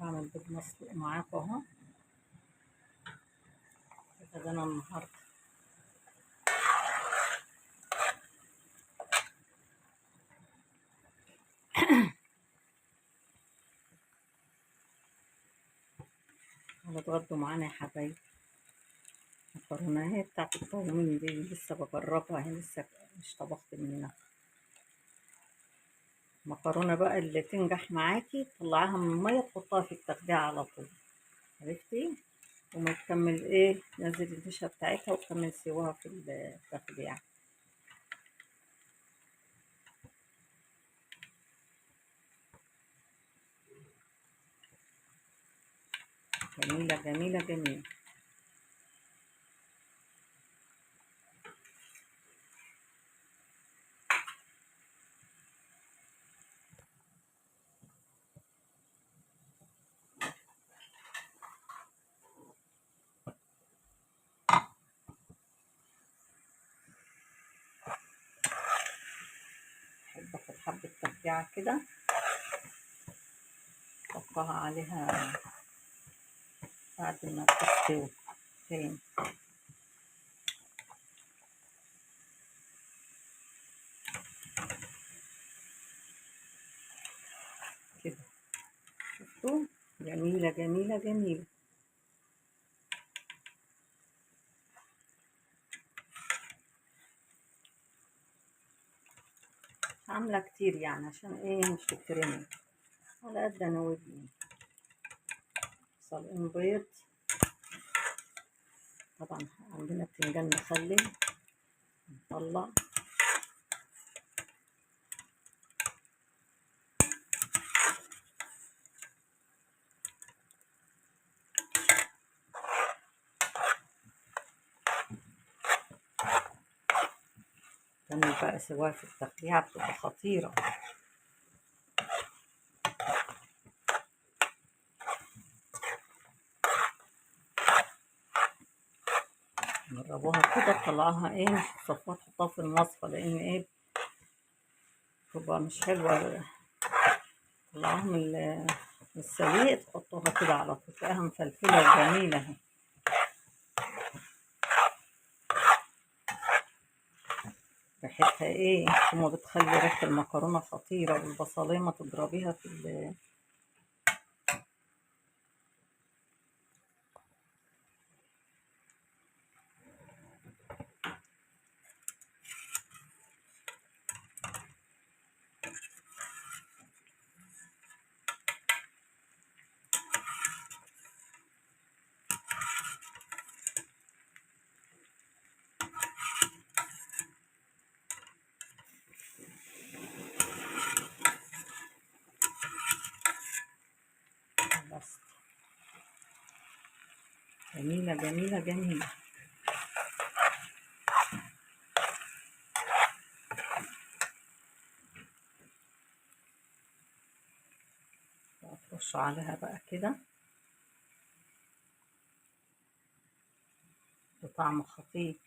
هعمل بيض مسلوق معاكم اهو. غدانا النهارده هتتغدوا معانا يا حبايبي. المكرونه اهي بتاعت الطاجين دي لسه بجربها اهي، لسه مش طبخت منها. مكرونه بقى اللي تنجح معاكي تطلعيها من الميه تحطها في التخديع على طول، عرفتي؟ وما تكمل ايه، نزل الفيشه بتاعتها وكمل سواها في التخديع. جميله جميله جميله. بحب اخد حبه تخديعه كده احطها عليها بعد ما تستوي تاني كده. شفتوا؟ جميلة جميلة جميلة. عاملة كتير يعني عشان ايه مش تترمي، على قد انا ودني. صلقين بيض، طبعا عندنا بتنجان مخلل نطلع. كمل بقى سواها في التقليعة بتبقى خطيرة. جربوها كده تطلعوها ايه مش تصفوها تحطوها في المصفى، لان ايه تبقى مش حلوة. طلعوها من السليق تحطوها كده على طول تلاقيها مفلفلة وجميلة اهي. ريحتها ايه ثم بتخلي ريحة المكرونة خطيرة، والبصلية ما تضربيها في بس. جميلة جميلة جميلة. هترش عليها بقى كده بطعم خطير.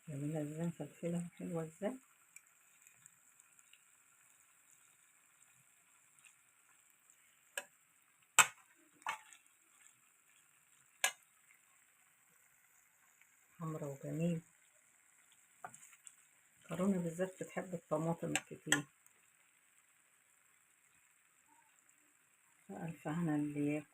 جميلة ازاي، مفلفلة حلوة ازاي. حمرا وجميل. المكرونة بالذات بتحب الطماطم الكتير. ألف هنا اللي ياكل.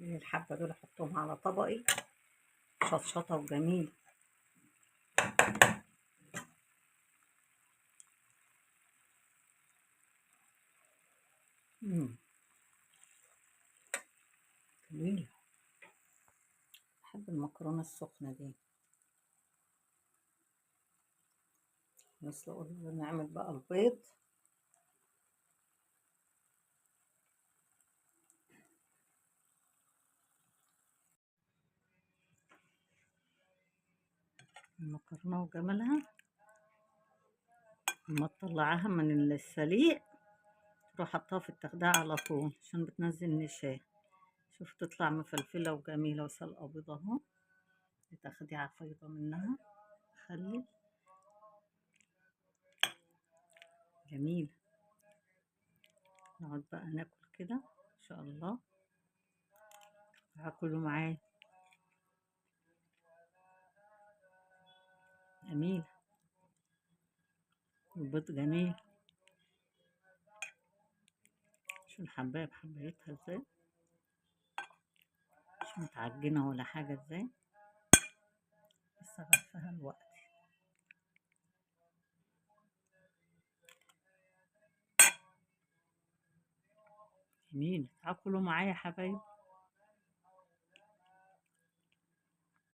الحبة دول أحطهم على طبقي شطشطة وجميل. جميلة. بحب المكرونة السخنة دي. نسلق نعمل بقى البيض. المكرونة وجمالها لما تطلعها من السليق تروح حطها في التخديعة على طول عشان بتنزل نشا. شوف تطلع مفلفلة وجميلة وسلقة بيضة اهو، تخديعة فيضة منها خلي جميل. نقعد بقى ناكل كده ان شاء الله. هاكلوا معايا جميل، البيض جميل. شو الحباية بحبايتها ازاي، مش متعجنة ولا حاجة ازاي، لسه غرفها الوقت. جميل، تاكلوا معايا يا حبايب.